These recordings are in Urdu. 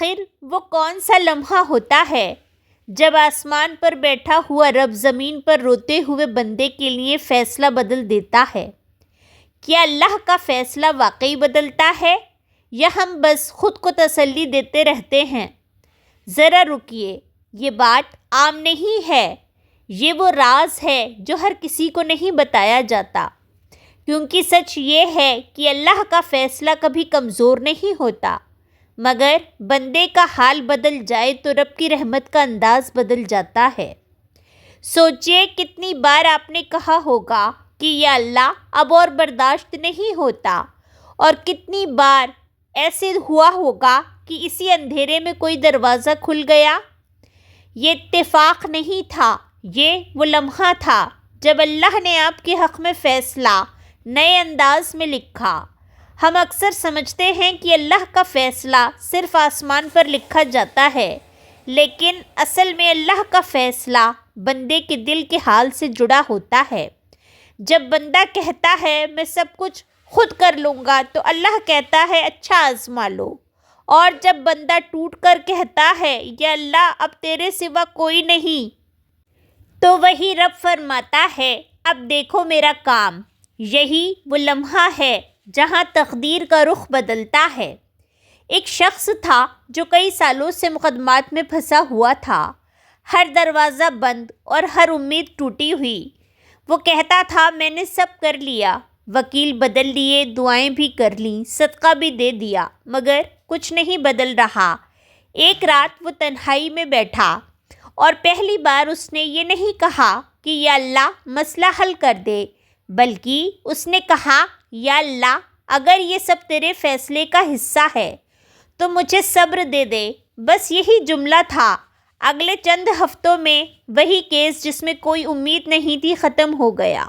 آخر وہ کون سا لمحہ ہوتا ہے جب آسمان پر بیٹھا ہوا رب زمین پر روتے ہوئے بندے کے لیے فیصلہ بدل دیتا ہے؟ کیا اللہ کا فیصلہ واقعی بدلتا ہے یا ہم بس خود کو تسلی دیتے رہتے ہیں؟ ذرا رکیے، یہ بات عام نہیں ہے، یہ وہ راز ہے جو ہر کسی کو نہیں بتایا جاتا، کیونکہ سچ یہ ہے کہ اللہ کا فیصلہ کبھی کمزور نہیں ہوتا، مگر بندے کا حال بدل جائے تو رب کی رحمت کا انداز بدل جاتا ہے۔ سوچئے کتنی بار آپ نے کہا ہوگا کہ یا اللہ اب اور برداشت نہیں ہوتا، اور کتنی بار ایسے ہوا ہوگا کہ اسی اندھیرے میں کوئی دروازہ کھل گیا۔ یہ اتفاق نہیں تھا، یہ وہ لمحہ تھا جب اللہ نے آپ کے حق میں فیصلہ نئے انداز میں لکھا۔ ہم اکثر سمجھتے ہیں کہ اللہ کا فیصلہ صرف آسمان پر لکھا جاتا ہے، لیکن اصل میں اللہ کا فیصلہ بندے کے دل کے حال سے جڑا ہوتا ہے۔ جب بندہ کہتا ہے میں سب کچھ خود کر لوں گا تو اللہ کہتا ہے اچھا آزما لو، اور جب بندہ ٹوٹ کر کہتا ہے یا اللہ اب تیرے سوا کوئی نہیں، تو وہی رب فرماتا ہے اب دیکھو میرا کام۔ یہی وہ لمحہ ہے جہاں تقدیر کا رخ بدلتا ہے۔ ایک شخص تھا جو کئی سالوں سے مقدمات میں پھنسا ہوا تھا، ہر دروازہ بند اور ہر امید ٹوٹی ہوئی۔ وہ کہتا تھا میں نے سب کر لیا، وکیل بدل لیے، دعائیں بھی کر لیں، صدقہ بھی دے دیا، مگر کچھ نہیں بدل رہا۔ ایک رات وہ تنہائی میں بیٹھا اور پہلی بار اس نے یہ نہیں کہا کہ یا اللہ مسئلہ حل کر دے، بلکہ اس نے کہا یا اللہ اگر یہ سب تیرے فیصلے کا حصہ ہے تو مجھے صبر دے دے۔ بس یہی جملہ تھا۔ اگلے چند ہفتوں میں وہی کیس جس میں کوئی امید نہیں تھی ختم ہو گیا،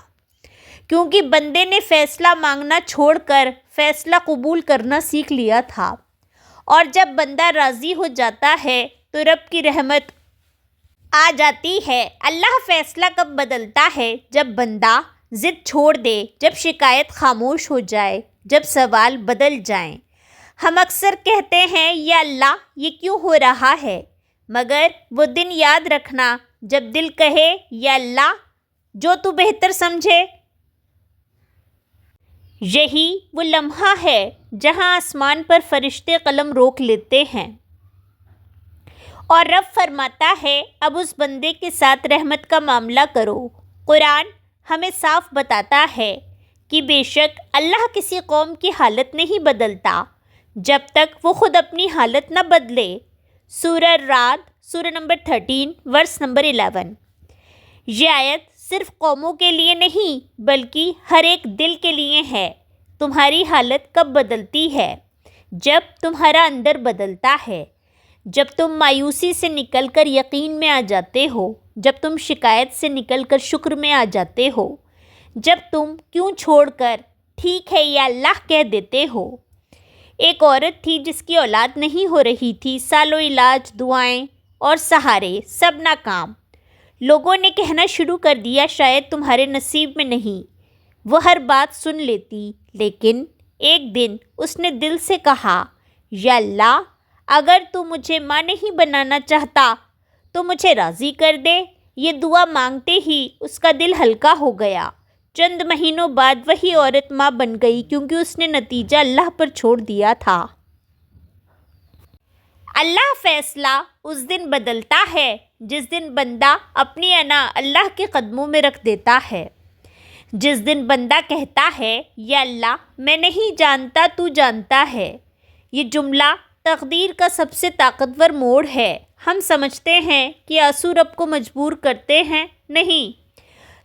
کیونکہ بندے نے فیصلہ مانگنا چھوڑ کر فیصلہ قبول کرنا سیکھ لیا تھا۔ اور جب بندہ راضی ہو جاتا ہے تو رب کی رحمت آ جاتی ہے۔ اللہ فیصلہ کب بدلتا ہے؟ جب بندہ ضد چھوڑ دے، جب شکایت خاموش ہو جائے، جب سوال بدل جائیں۔ ہم اکثر کہتے ہیں یا اللہ یہ کیوں ہو رہا ہے، مگر وہ دن یاد رکھنا جب دل کہے یا اللہ جو تو بہتر سمجھے۔ یہی وہ لمحہ ہے جہاں آسمان پر فرشتے قلم روک لیتے ہیں اور رب فرماتا ہے اب اس بندے کے ساتھ رحمت کا معاملہ کرو۔ قرآن ہمیں صاف بتاتا ہے کہ بے شک اللہ کسی قوم کی حالت نہیں بدلتا جب تک وہ خود اپنی حالت نہ بدلے۔ سورہ الرعد سورہ نمبر 13 ورس نمبر 11۔ یہ آیت صرف قوموں کے لیے نہیں بلکہ ہر ایک دل کے لیے ہے۔ تمہاری حالت کب بدلتی ہے؟ جب تمہارا اندر بدلتا ہے، جب تم مایوسی سے نکل کر یقین میں آ جاتے ہو، جب تم شکایت سے نکل کر شکر میں آ جاتے ہو، جب تم کیوں چھوڑ کر ٹھیک ہے یا اللہ کہہ دیتے ہو۔ ایک عورت تھی جس کی اولاد نہیں ہو رہی تھی، سالوں علاج، دعائیں اور سہارے سب ناکام۔ لوگوں نے کہنا شروع کر دیا شاید تمہارے نصیب میں نہیں۔ وہ ہر بات سن لیتی، لیکن ایک دن اس نے دل سے کہا یا اللہ اگر تو مجھے ماں نہیں بنانا چاہتا تو مجھے راضی کر دے۔ یہ دعا مانگتے ہی اس کا دل ہلکا ہو گیا۔ چند مہینوں بعد وہی عورت ماں بن گئی، کیونکہ اس نے نتیجہ اللہ پر چھوڑ دیا تھا۔ اللہ فیصلہ اس دن بدلتا ہے جس دن بندہ اپنی انا اللہ کے قدموں میں رکھ دیتا ہے، جس دن بندہ کہتا ہے یا اللہ میں نہیں جانتا تو جانتا ہے۔ یہ جملہ تقدیر کا سب سے طاقتور موڑ ہے۔ ہم سمجھتے ہیں کہ آنسو رب کو مجبور کرتے ہیں، نہیں،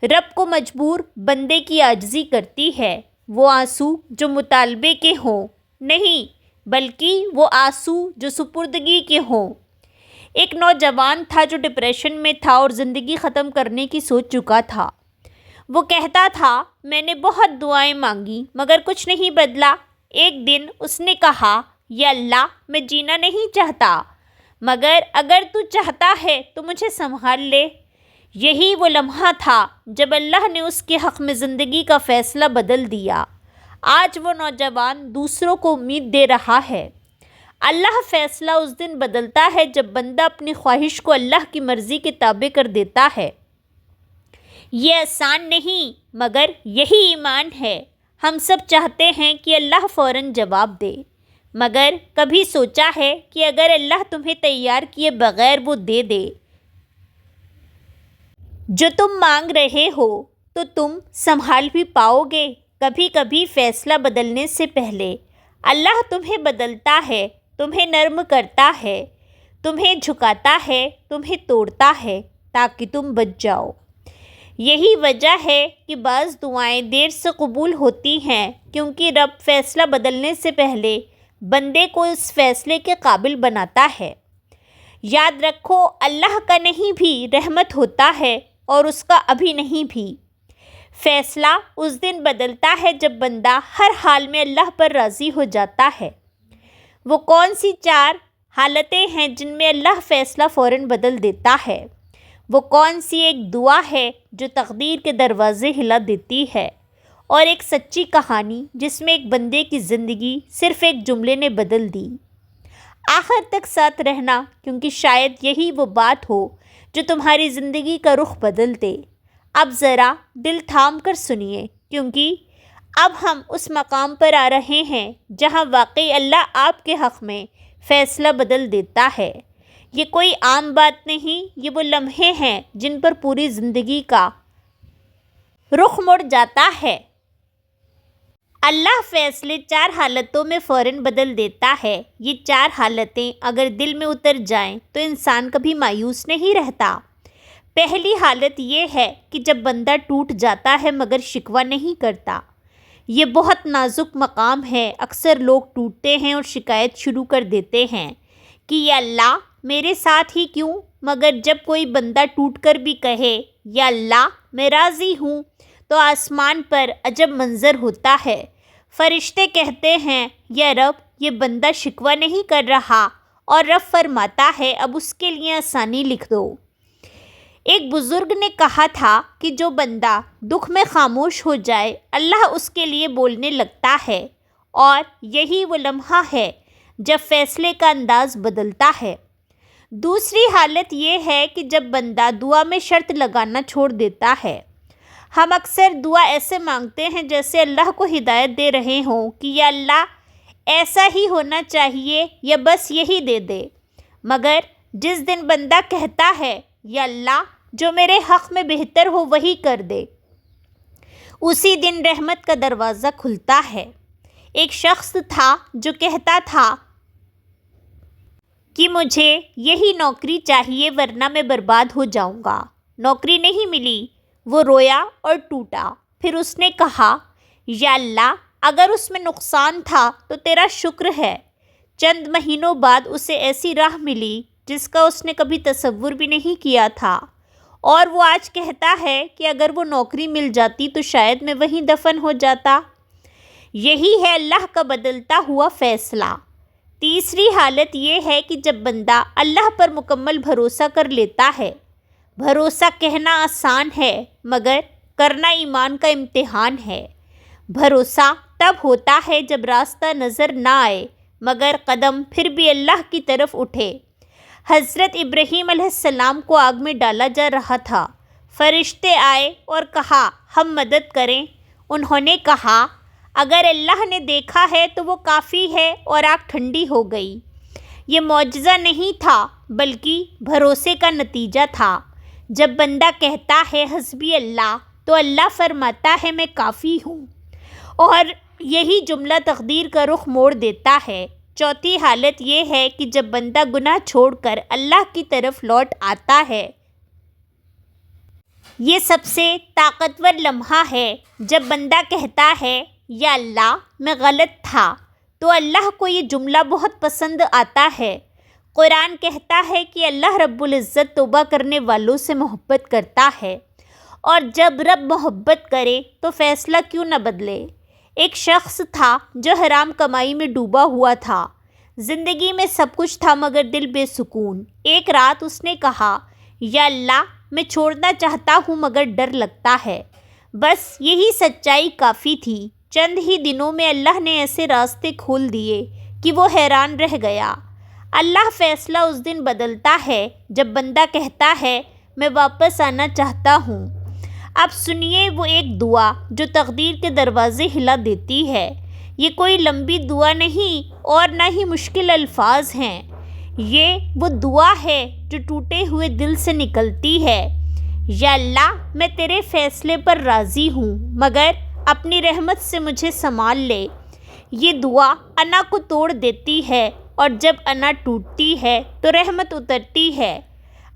رب کو مجبور بندے کی عاجزی کرتی ہے۔ وہ آنسو جو مطالبے کے ہوں نہیں، بلکہ وہ آنسو جو سپردگی کے ہوں۔ ایک نوجوان تھا جو ڈپریشن میں تھا اور زندگی ختم کرنے کی سوچ چکا تھا۔ وہ کہتا تھا میں نے بہت دعائیں مانگی مگر کچھ نہیں بدلا۔ ایک دن اس نے کہا یا اللہ میں جینا نہیں چاہتا، مگر اگر تو چاہتا ہے تو مجھے سنبھال لے۔ یہی وہ لمحہ تھا جب اللہ نے اس کے حق میں زندگی کا فیصلہ بدل دیا۔ آج وہ نوجوان دوسروں کو امید دے رہا ہے۔ اللہ فیصلہ اس دن بدلتا ہے جب بندہ اپنی خواہش کو اللہ کی مرضی کے تابع کر دیتا ہے۔ یہ آسان نہیں مگر یہی ایمان ہے۔ ہم سب چاہتے ہیں کہ اللہ فوراً جواب دے، مگر کبھی سوچا ہے کہ اگر اللہ تمہیں تیار کیے بغیر وہ دے دے جو تم مانگ رہے ہو تو تم سنبھال بھی پاؤ گے؟ کبھی کبھی فیصلہ بدلنے سے پہلے اللہ تمہیں بدلتا ہے، تمہیں نرم کرتا ہے، تمہیں جھکاتا ہے، تمہیں توڑتا ہے تاکہ تم بچ جاؤ۔ یہی وجہ ہے کہ بعض دعائیں دیر سے قبول ہوتی ہیں، کیونکہ رب فیصلہ بدلنے سے پہلے بندے کو اس فیصلے کے قابل بناتا ہے۔ یاد رکھو، اللہ کا نہیں بھی رحمت ہوتا ہے اور اس کا ابھی نہیں بھی۔ فیصلہ اس دن بدلتا ہے جب بندہ ہر حال میں اللہ پر راضی ہو جاتا ہے۔ وہ کون سی 4 حالتیں ہیں جن میں اللہ فیصلہ فوراً بدل دیتا ہے؟ وہ کون سی ایک دعا ہے جو تقدیر کے دروازے ہلا دیتی ہے، اور ایک سچی کہانی جس میں ایک بندے کی زندگی صرف ایک جملے نے بدل دی؟ آخر تک ساتھ رہنا، کیونکہ شاید یہی وہ بات ہو جو تمہاری زندگی کا رخ بدل دے۔ اب ذرا دل تھام کر سنیے، کیونکہ اب ہم اس مقام پر آ رہے ہیں جہاں واقعی اللہ آپ کے حق میں فیصلہ بدل دیتا ہے۔ یہ کوئی عام بات نہیں، یہ وہ لمحے ہیں جن پر پوری زندگی کا رخ مڑ جاتا ہے۔ اللہ فیصلے 4 حالتوں میں فوراً بدل دیتا ہے۔ یہ 4 حالتیں اگر دل میں اتر جائیں تو انسان کبھی مایوس نہیں رہتا۔ پہلی حالت یہ ہے کہ جب بندہ ٹوٹ جاتا ہے مگر شکوہ نہیں کرتا۔ یہ بہت نازک مقام ہے۔ اکثر لوگ ٹوٹتے ہیں اور شکایت شروع کر دیتے ہیں کہ یا اللہ میرے ساتھ ہی کیوں؟ مگر جب کوئی بندہ ٹوٹ کر بھی کہے یا اللہ میں راضی ہوں تو آسمان پر عجب منظر ہوتا ہے۔ فرشتے کہتے ہیں یا رب یہ بندہ شکوہ نہیں کر رہا، اور رب فرماتا ہے اب اس کے لیے آسانی لکھ دو۔ ایک بزرگ نے کہا تھا کہ جو بندہ دکھ میں خاموش ہو جائے اللہ اس کے لیے بولنے لگتا ہے، اور یہی وہ لمحہ ہے جب فیصلے کا انداز بدلتا ہے۔ دوسری حالت یہ ہے کہ جب بندہ دعا میں شرط لگانا چھوڑ دیتا ہے۔ ہم اکثر دعا ایسے مانگتے ہیں جیسے اللہ کو ہدایت دے رہے ہوں کہ یا اللہ ایسا ہی ہونا چاہیے یا بس یہی دے دے، مگر جس دن بندہ کہتا ہے یا اللہ جو میرے حق میں بہتر ہو وہی کر دے، اسی دن رحمت کا دروازہ کھلتا ہے۔ ایک شخص تھا جو کہتا تھا کہ مجھے یہی نوکری چاہیے ورنہ میں برباد ہو جاؤں گا۔ نوکری نہیں ملی، وہ رویا اور ٹوٹا۔ پھر اس نے کہا یا اللہ اگر اس میں نقصان تھا تو تیرا شکر ہے۔ چند مہینوں بعد اسے ایسی راہ ملی جس کا اس نے کبھی تصور بھی نہیں کیا تھا، اور وہ آج کہتا ہے کہ اگر وہ نوکری مل جاتی تو شاید میں وہیں دفن ہو جاتا۔ یہی ہے اللہ کا بدلتا ہوا فیصلہ۔ تیسری حالت یہ ہے کہ جب بندہ اللہ پر مکمل بھروسہ کر لیتا ہے۔ بھروسہ کہنا آسان ہے مگر کرنا ایمان کا امتحان ہے۔ بھروسہ تب ہوتا ہے جب راستہ نظر نہ آئے مگر قدم پھر بھی اللہ کی طرف اٹھے۔ حضرت ابراہیم علیہ السلام کو آگ میں ڈالا جا رہا تھا۔ فرشتے آئے اور کہا ہم مدد کریں۔ انہوں نے کہا اگر اللہ نے دیکھا ہے تو وہ کافی ہے، اور آگ ٹھنڈی ہو گئی۔ یہ معجزہ نہیں تھا بلکہ بھروسے کا نتیجہ تھا۔ جب بندہ کہتا ہے حسبی اللہ تو اللہ فرماتا ہے میں کافی ہوں، اور یہی جملہ تقدیر کا رخ موڑ دیتا ہے۔ چوتھی حالت یہ ہے کہ جب بندہ گناہ چھوڑ کر اللہ کی طرف لوٹ آتا ہے۔ یہ سب سے طاقتور لمحہ ہے جب بندہ کہتا ہے یا اللہ میں غلط تھا، تو اللہ کو یہ جملہ بہت پسند آتا ہے۔ قرآن کہتا ہے کہ اللہ رب العزت توبہ کرنے والوں سے محبت کرتا ہے، اور جب رب محبت کرے تو فیصلہ کیوں نہ بدلے۔ ایک شخص تھا جو حرام کمائی میں ڈوبا ہوا تھا۔ زندگی میں سب کچھ تھا مگر دل بے سکون۔ ایک رات اس نے کہا یا اللہ میں چھوڑنا چاہتا ہوں مگر ڈر لگتا ہے۔ بس یہی سچائی کافی تھی۔ چند ہی دنوں میں اللہ نے ایسے راستے کھول دیے کہ وہ حیران رہ گیا۔ اللہ فیصلہ اس دن بدلتا ہے جب بندہ کہتا ہے میں واپس آنا چاہتا ہوں۔ اب سنیے وہ ایک دعا جو تقدیر کے دروازے ہلا دیتی ہے۔ یہ کوئی لمبی دعا نہیں اور نہ ہی مشکل الفاظ ہیں۔ یہ وہ دعا ہے جو ٹوٹے ہوئے دل سے نکلتی ہے۔ یا اللہ میں تیرے فیصلے پر راضی ہوں مگر اپنی رحمت سے مجھے سنبھال لے۔ یہ دعا انا کو توڑ دیتی ہے اور جب انا ٹوٹتی ہے تو رحمت اترتی ہے۔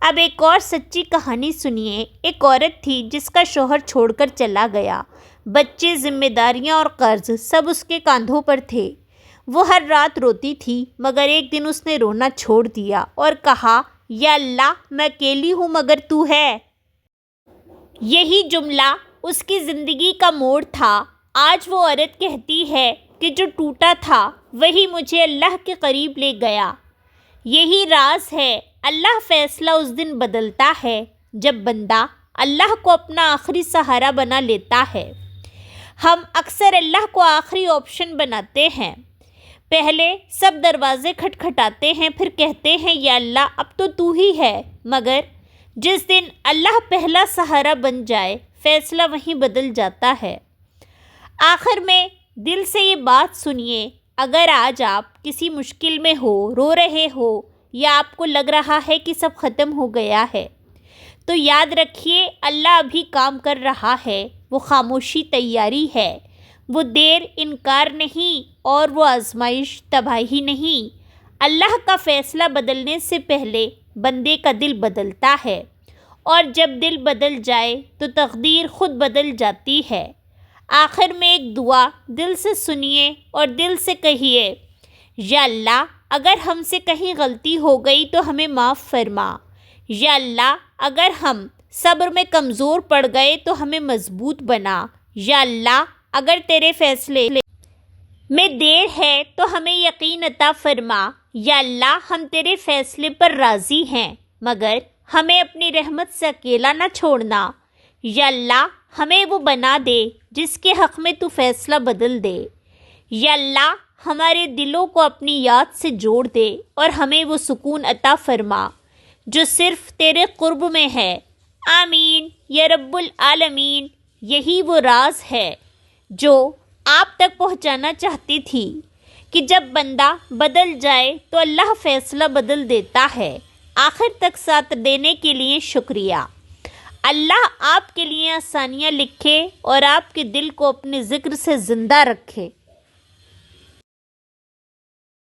اب ایک اور سچی کہانی سنیے۔ ایک عورت تھی جس کا شوہر چھوڑ کر چلا گیا۔ بچے، ذمہ داریاں اور قرض سب اس کے کاندھوں پر تھے۔ وہ ہر رات روتی تھی مگر ایک دن اس نے رونا چھوڑ دیا اور کہا یا اللہ میں اکیلی ہوں مگر تو ہے۔ یہی جملہ اس کی زندگی کا موڑ تھا۔ آج وہ عورت کہتی ہے کہ جو ٹوٹا تھا وہی مجھے اللہ کے قریب لے گیا۔ یہی راز ہے۔ اللہ فیصلہ اس دن بدلتا ہے جب بندہ اللہ کو اپنا آخری سہارا بنا لیتا ہے۔ ہم اکثر اللہ کو آخری آپشن بناتے ہیں۔ پہلے سب دروازے کھٹکھٹاتے ہیں پھر کہتے ہیں یا اللہ اب تو ہی ہے، مگر جس دن اللہ پہلا سہارا بن جائے فیصلہ وہیں بدل جاتا ہے۔ آخر میں دل سے یہ بات سنیے، اگر آج آپ کسی مشکل میں ہو، رو رہے ہو یا آپ کو لگ رہا ہے کہ سب ختم ہو گیا ہے تو یاد رکھیے اللہ ابھی کام کر رہا ہے۔ وہ خاموشی تیاری ہے، وہ دیر انکار نہیں اور وہ آزمائش تباہی نہیں۔ اللہ کا فیصلہ بدلنے سے پہلے بندے کا دل بدلتا ہے اور جب دل بدل جائے تو تقدیر خود بدل جاتی ہے۔ آخر میں ایک دعا دل سے سنیے اور دل سے کہیے یا اللہ اگر ہم سے کہیں غلطی ہو گئی تو ہمیں معاف فرما۔ یا اللہ اگر ہم صبر میں کمزور پڑ گئے تو ہمیں مضبوط بنا۔ یا اللہ اگر تیرے فیصلے میں دیر ہے تو ہمیں یقین عطا فرما۔ یا اللہ ہم تیرے فیصلے پر راضی ہیں مگر ہمیں اپنی رحمت سے اکیلا نہ چھوڑنا۔ یا اللہ ہمیں وہ بنا دے جس کے حق میں تو فیصلہ بدل دے۔ یا اللہ ہمارے دلوں کو اپنی یاد سے جوڑ دے اور ہمیں وہ سکون عطا فرما جو صرف تیرے قرب میں ہے۔ آمین یا رب العالمین۔ یہی وہ راز ہے جو آپ تک پہنچانا چاہتی تھی کہ جب بندہ بدل جائے تو اللہ فیصلہ بدل دیتا ہے۔ آخر تک ساتھ دینے کے لیے شکریہ۔ اللہ آپ کے لیے آسانیاں لکھے اور آپ کے دل کو اپنے ذکر سے زندہ رکھے۔